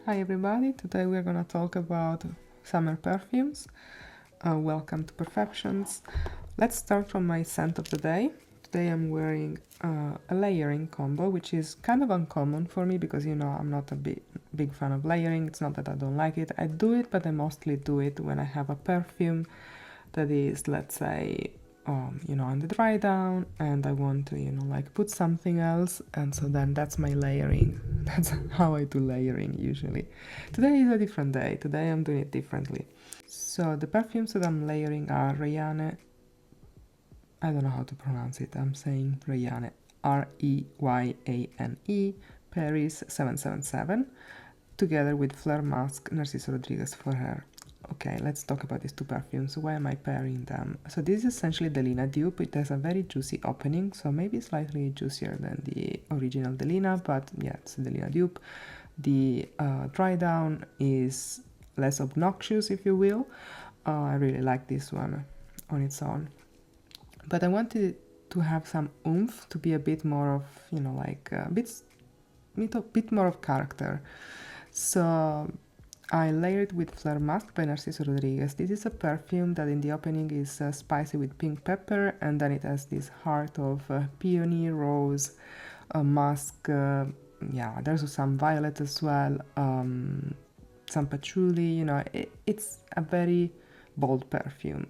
Hi everybody, today we're gonna talk about summer perfumes. Welcome to Perfumes. Let's start from my scent of the day. Today I'm wearing a layering combo, which is kind of uncommon for me because you know I'm not a big fan of layering. It's not that I don't like it, I do it, but I mostly do it when I have a perfume that is, let's say, on the dry down, and I want to, like put something else, and so then that's my layering. That's how I do layering usually. Today is a different day. Today I'm doing it differently. So the perfumes that I'm layering are Reyane. I don't know how to pronounce it. I'm saying Reyane, Reyane, Paris 777, together with Fleur Musk, Narciso Rodriguez for her. Okay, let's talk about these two perfumes. Why am I pairing them? So this is essentially Delina dupe. It has a very juicy opening, so maybe slightly juicier than the original Delina, but yeah, it's Delina dupe. The dry down is less obnoxious, if you will. I really like this one on its own. But I wanted to have some oomph, to be a bit more of, like a bit more of character. So I layered with Fleur Musk by Narciso Rodriguez. This is a perfume that in the opening is spicy with pink pepper, and then it has this heart of peony, rose, musk, yeah, there's some violet as well, some patchouli, it's a very bold perfume.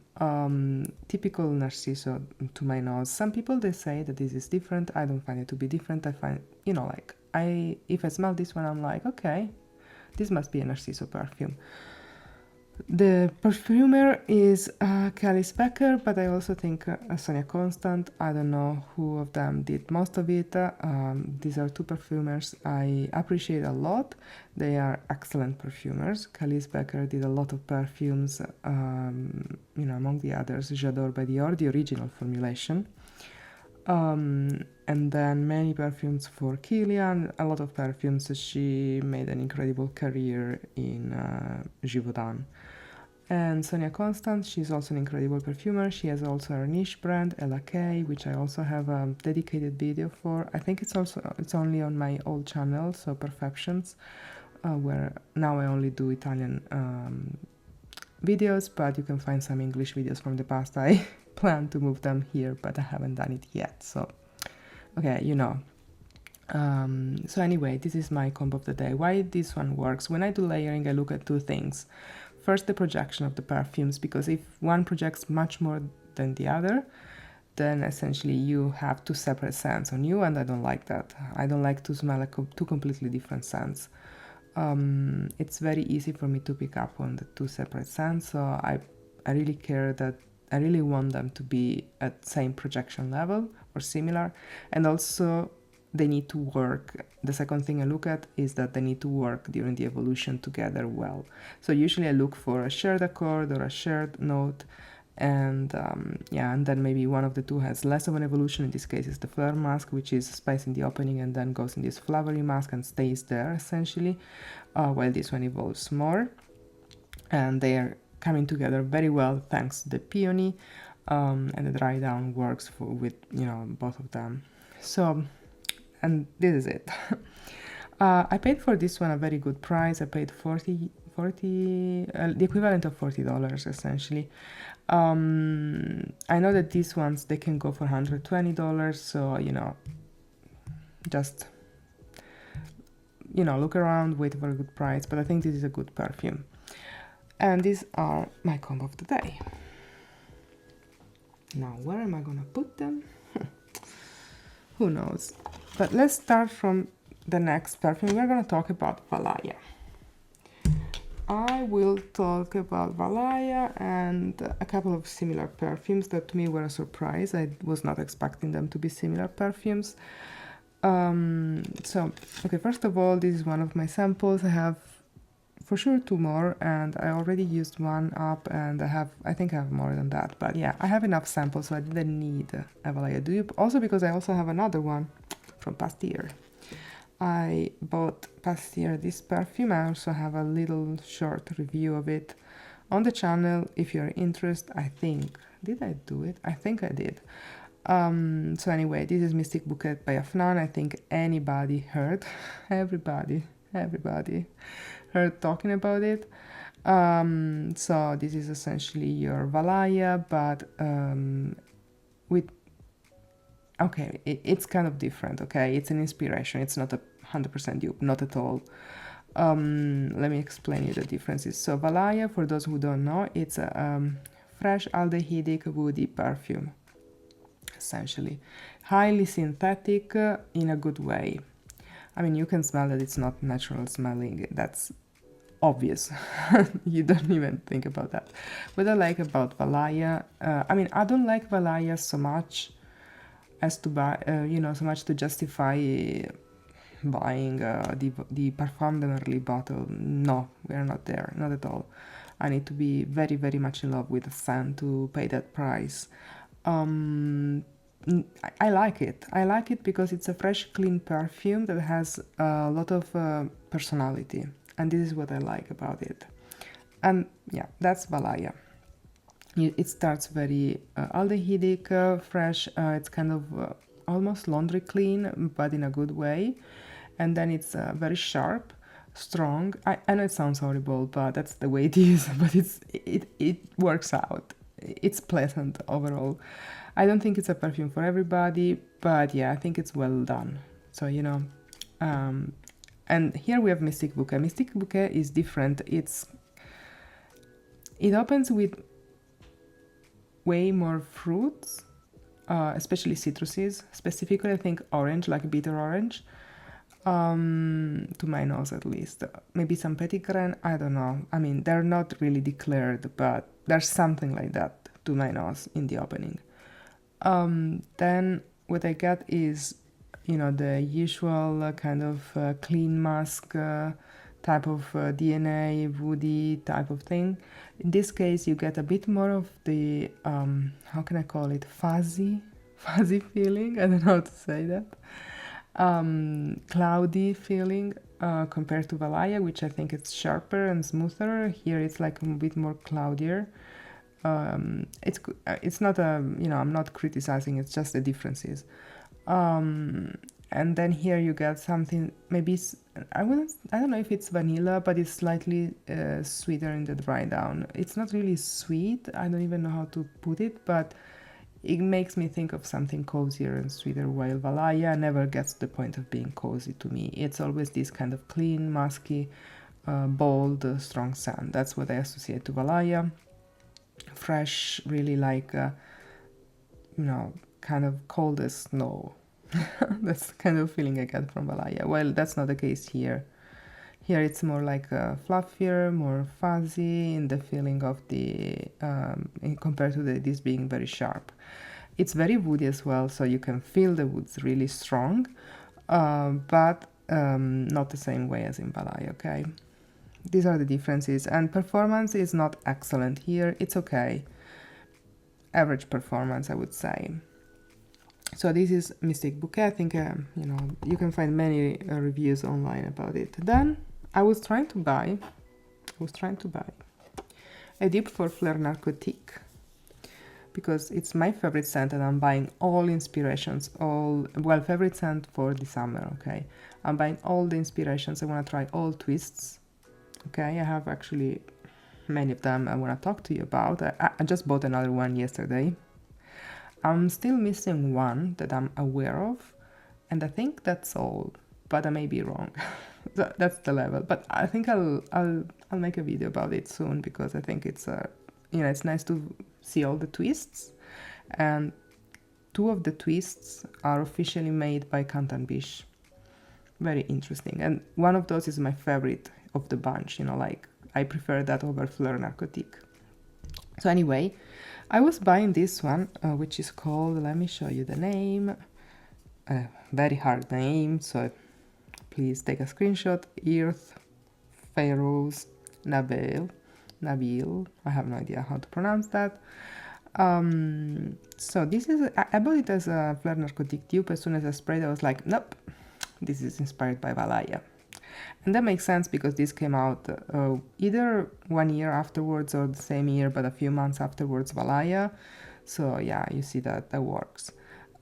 Typical Narciso to my nose. Some people, they say that this is different. I don't find it to be different. I find, if I smell this one, I'm like, okay, this must be a Narciso perfume. The perfumer is Kelly Specker, but I also think Sonia Constant. I don't know who of them did most of it. These are two perfumers I appreciate a lot. They are excellent perfumers. Kelly Specker did a lot of perfumes, among the others, J'adore by Dior, the original formulation. And then many perfumes for Kilian, a lot of perfumes. She made an incredible career in Givaudan. And Sonia Constant, she's also an incredible perfumer. She has also her niche brand, Ella K, which I also have a dedicated video for. I think it's only on my old channel, so Perfumes, where now I only do Italian videos, but you can find some English videos from the past. I plan to move them here, but I haven't done it yet, so okay, so anyway, this is my combo of the day. Why this one works? When I do layering, I look at two things. First, the projection of the perfumes, because if one projects much more than the other, then essentially you have two separate scents on you, and I don't like that. I don't like to smell two completely different scents. It's very easy for me to pick up on the two separate scents, so I really care that I really want them to be at same projection level or similar, and also they need to work. The second thing I look at is that they need to work during the evolution together well. So usually I look for a shared accord or a shared note, and and then maybe one of the two has less of an evolution. In this case it's the Fleur Musk, which is spice in the opening and then goes in this flowery musk and stays there essentially, while this one evolves more, and they are coming together very well thanks to the peony, and the dry down works with both of them. So, and this is it. I paid for this one a very good price. I paid $40, the equivalent of $40 essentially. I know that these ones, they can go for $120, so just look around, wait for a good price, but I think this is a good perfume. And these are my combo of the day. Now, where am I gonna put them? Who knows? But let's start from the next perfume. We're gonna talk about Valaya. I will talk about Valaya and a couple of similar perfumes that to me were a surprise. I was not expecting them to be similar perfumes. Okay, first of all, this is one of my samples. I have for sure two more, and I already used one up, and I think I have more than that, but yeah, I have enough samples, so I didn't need a Valaya dupe. Also because I also have another one from past year. I bought past year this perfume. I also have a little short review of it on the channel if you're interested. I think, did I do it? I think I did. So anyway, this is Mystique Bouquet by Afnan. I think anybody heard, everybody heard heard talking about it. So this is essentially your Valaya, but with, okay, it's kind of different, okay? It's an inspiration, it's not a 100% dupe, not at all. Let me explain you the differences. So Valaya, for those who don't know, it's a fresh aldehydic woody perfume, essentially. Highly synthetic in a good way. I mean, you can smell that it's not natural smelling, that's obvious. You don't even think about that. What I like about Valaya, I mean, I don't like Valaya so much as to buy, so much to justify buying the Parfum de Neroli bottle. No, we are not there, not at all. I need to be very, very much in love with the scent to pay that price. I like it. I like it because it's a fresh, clean perfume that has a lot of personality. And this is what I like about it. And yeah, that's Valaya. It starts very aldehydic, fresh. It's kind of almost laundry clean, but in a good way. And then it's very sharp, strong. I know it sounds horrible, but that's the way it is. But it works out. It's pleasant overall. I don't think it's a perfume for everybody, but yeah, I think it's well done. So, and here we have Mystique Bouquet. Mystique Bouquet is different. It opens with way more fruits, especially citruses, specifically I think orange, like bitter orange, to my nose at least. Maybe some petit grain, I don't know. I mean, they're not really declared, but there's something like that to my nose in the opening. Then what I get is, the usual kind of clean musk type of DNA, woody type of thing. In this case, you get a bit more of the, how can I call it, fuzzy feeling. I don't know how to say that. Cloudy feeling compared to Valaya, which I think it's sharper and smoother. Here it's like a bit more cloudier. It's not I'm not criticizing, it's just the differences. And then here you get something, maybe, I don't know if it's vanilla, but it's slightly sweeter in the dry down. It's not really sweet, I don't even know how to put it, but it makes me think of something cozier and sweeter, while Valaya never gets to the point of being cozy to me. It's always this kind of clean, musky, bold, strong scent. That's what I associate to Valaya. Fresh, really like, kind of cold as snow. That's the kind of feeling I get from Valaya. Well, that's not the case here. Here it's more like fluffier, more fuzzy in the feeling of the, compared to this being very sharp. It's very woody as well, so you can feel the woods really strong, but not the same way as in Valaya, okay? These are the differences, and performance is not excellent here. It's okay. Average performance, I would say. So this is Mystique Bouquet. I think, you can find many reviews online about it. Then I was trying to buy a dupe for Fleur Narcotique, because it's my favorite scent and I'm buying all inspirations, favorite scent for the summer, okay? I'm buying all the inspirations. I want to try all twists, okay? I have actually many of them I want to talk to you about. I just bought another one yesterday. I'm still missing one that I'm aware of, and I think that's all, but I may be wrong. That's the level. But I think I'll make a video about it soon, because I think it's it's nice to see all the twists, and two of the twists are officially made by Cantanbiche. Very interesting, and one of those is my favorite of the bunch. Like I prefer that over Fleur Narcotique. So anyway, I was buying this one, which is called, let me show you the name, very hard name, so please take a screenshot. Irth, fairooz, nabeel, I have no idea how to pronounce that. So this is, I bought it as a Fleur Narcotique dupe. As soon as I sprayed, I was like, nope, this is inspired by Valaya. And that makes sense, because this came out either 1 year afterwards or the same year, but a few months afterwards, Valaya. So yeah, you see that works.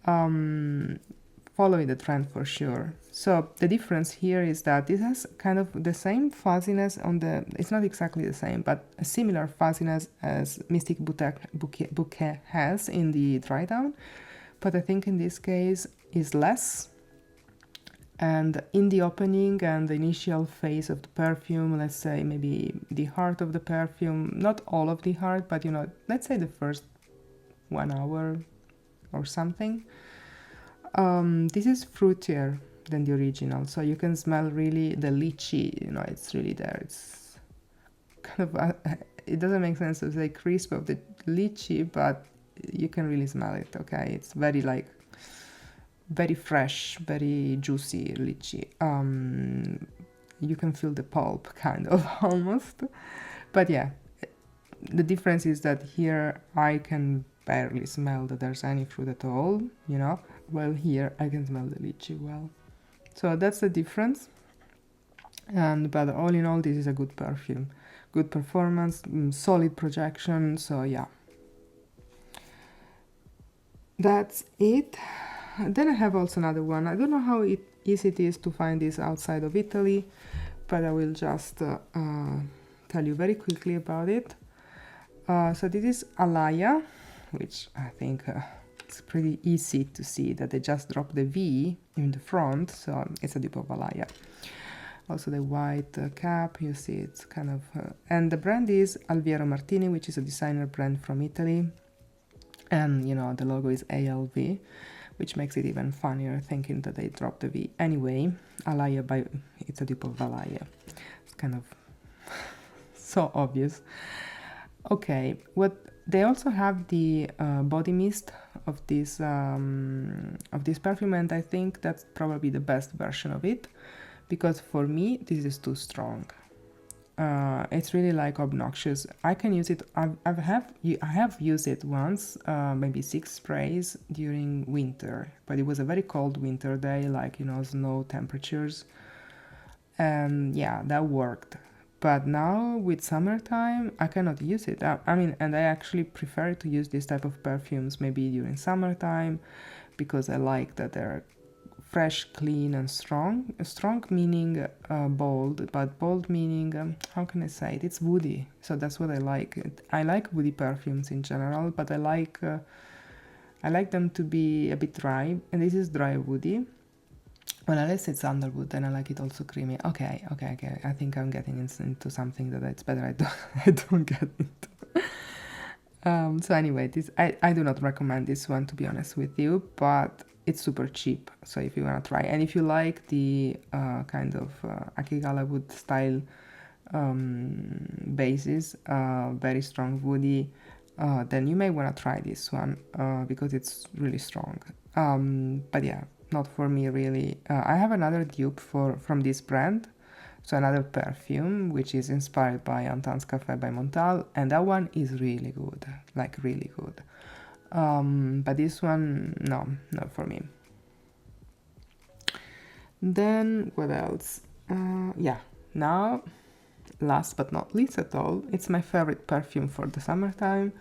Following the trend for sure. So the difference here is that this has kind of the same fuzziness on the, it's not exactly the same, but a similar fuzziness as Mystique bouquet has in the dry down, but I think in this case is less. And in the opening and the initial phase of the perfume, let's say maybe the heart of the perfume, not all of the heart, but you know, let's say the first 1 hour or something, this is fruitier than the original, so you can smell really the lychee, you know, it's really there. It's kind of it doesn't make sense to say crisp of the lychee, but you can really smell it. Okay, it's very like very fresh, very juicy lychee. You can feel the pulp kind of almost, but yeah, the difference is that here I can barely smell that there's any fruit at all, you know, while here I can smell the lychee well. So that's the difference. And but all in all, this is a good perfume, good performance, solid projection. So yeah, that's it. Then I have also another one. I don't know how easy it is to find this outside of Italy, but I will just tell you very quickly about it. So this is Alaya, which I think it's pretty easy to see that they just dropped the V in the front, so it's a dupe of Valaya. Also the white cap, you see it's kind of... and the brand is Alviero Martini, which is a designer brand from Italy. And, you know, the logo is ALV, which makes it even funnier thinking that they dropped the V. Anyway, Alaya it's a dupe of Valaya. It's kind of so obvious. Okay, they also have the body mist of this perfume, and I think that's probably the best version of it, because for me this is too strong. It's really like obnoxious. I can use it. I have used it once, maybe 6 sprays during winter, but it was a very cold winter day, like, you know, snow temperatures, and yeah, that worked. But now with summertime, I cannot use it. I mean, and I actually prefer to use this type of perfumes maybe during summertime, because I like that they're fresh, clean, and strong. Strong meaning bold, but bold meaning, how can I say it? It's woody. So that's what I like. I like woody perfumes in general, but I like them to be a bit dry, and this is dry woody. Well, unless it's sandalwood, then I like it also creamy. Okay. I think I'm getting into something that it's better I don't get into. So anyway, I do not recommend this one, to be honest with you, but it's super cheap. So if you want to try, and if you like the kind of Akigala wood style bases, very strong woody, then you may want to try this one because it's really strong. But yeah, not for me really. I have another dupe from this brand, so another perfume which is inspired by Antan's Café by Montal, and that one is really good, like really good. But this one, no, not for me. Then what else? Yeah, now last but not least at all, it's my favorite perfume for the summertime,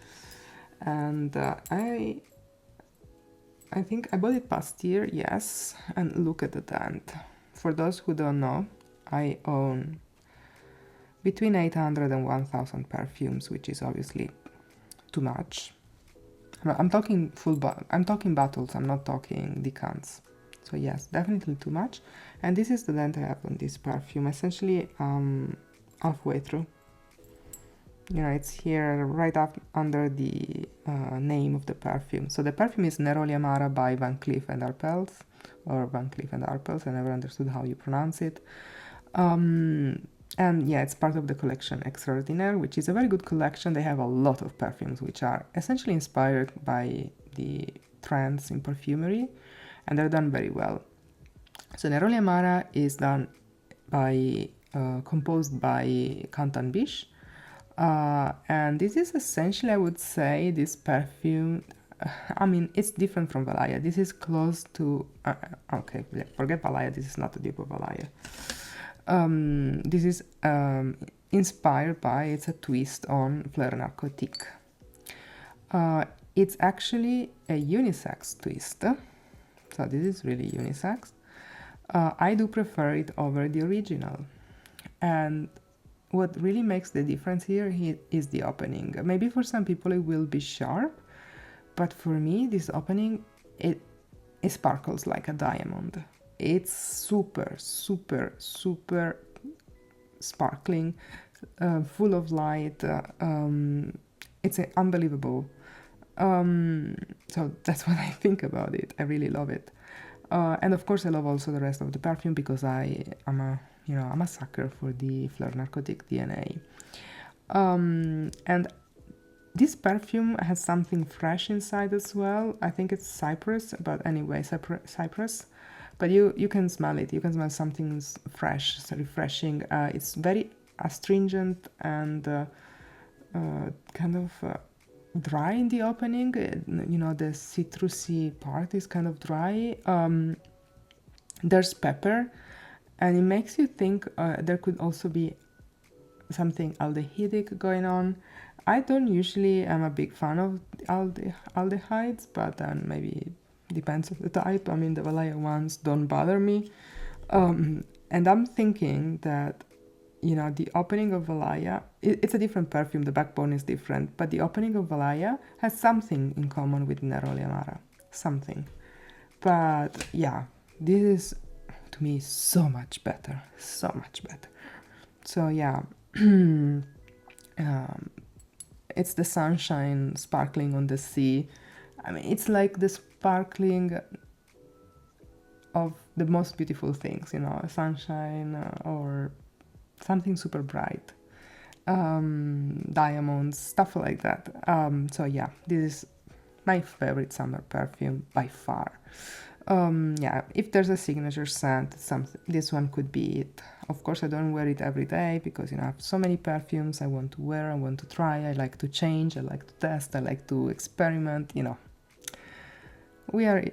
and I think I bought it past year, yes, and look at the dent. For those who don't know, I own between 800 and 1000 perfumes, which is obviously too much. I'm talking I'm talking bottles, I'm not talking decants. So yes, definitely too much. And this is the dent I have on this perfume, essentially halfway through. You know, it's here right up under the name of the perfume. So the perfume is Neroli Amara by Van Cleef and Arpels, or Van Cleef and Arpels. I never understood how you pronounce it. And yeah, it's part of the collection Extraordinaire, which is a very good collection. They have a lot of perfumes which are essentially inspired by the trends in perfumery, and they're done very well. So Neroli Amara is done by composed by Cantan Biche. And this is essentially, I would say, this perfume, I mean, it's different from Valaya. This is close to, okay, forget Valaya, this is not a dupe of Valaya. This is inspired by, it's a twist on Fleur Narcotique. It's actually a unisex twist, so this is really unisex. I do prefer it over the original. And what really makes the difference here is the opening. Maybe for some people it will be sharp, but for me this opening, it sparkles like a diamond. It's super, super, super sparkling, full of light. It's unbelievable. So that's what I think about it. I really love it. And of course I love also the rest of the perfume because I'm a sucker for the Fleur narcotic DNA. And this perfume has something fresh inside as well. I think it's cypress, but anyway, cypress. But you can smell it. You can smell something fresh, refreshing. It's very astringent and kind of dry in the opening. The citrusy part is kind of dry. There's pepper, and it makes you think there could also be something aldehydic going on. I don't usually am a big fan of aldehydes, but then maybe depends on the type. I mean, the Valaya ones don't bother me. And I'm thinking that, the opening of Valaya, it's a different perfume, the backbone is different, but the opening of Valaya has something in common with Neroli Amara. Something. But yeah, this is, to me, so much better. So much better. So yeah. It's the sunshine sparkling on the sea. I mean, it's like the sparkling of the most beautiful things, sunshine or something super bright, diamonds, stuff like that. So yeah, this is my favorite summer perfume by far. Yeah, if there's a signature scent, this one could be it. Of course, I don't wear it every day because I have so many perfumes I want to wear, I want to try, I like to change, I like to test, I like to experiment. We are,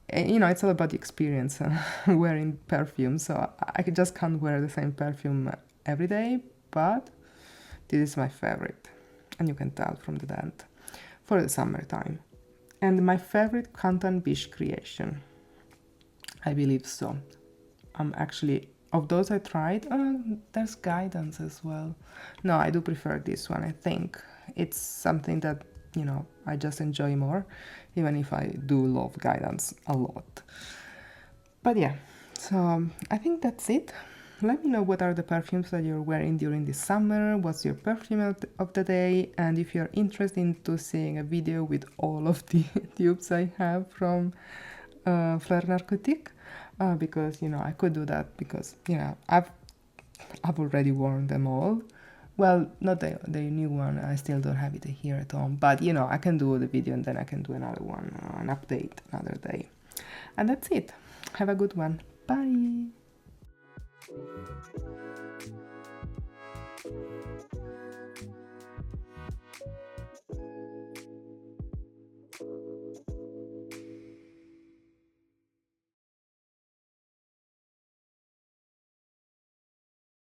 it's all about the experience wearing perfume. So I just can't wear the same perfume every day, but this is my favorite, and you can tell from the scent for the summertime. And my favorite Canton Biche creation, I believe so. Actually, of those I tried, there's Guidance as well. No, I do prefer this one. I think it's something that, I just enjoy more, even if I do love Guidance a lot. But yeah, so I think that's it. Let me know what are the perfumes that you're wearing during the summer, what's your perfume of the day, and if you're interested into seeing a video with all of the dupes I have from Fleur Narcotique, because, I could do that because, I've already worn them all. Well, not the new one, I still don't have it here at home, but, I can do the video and then I can do another one, an update another day. And that's it. Have a good one. Bye!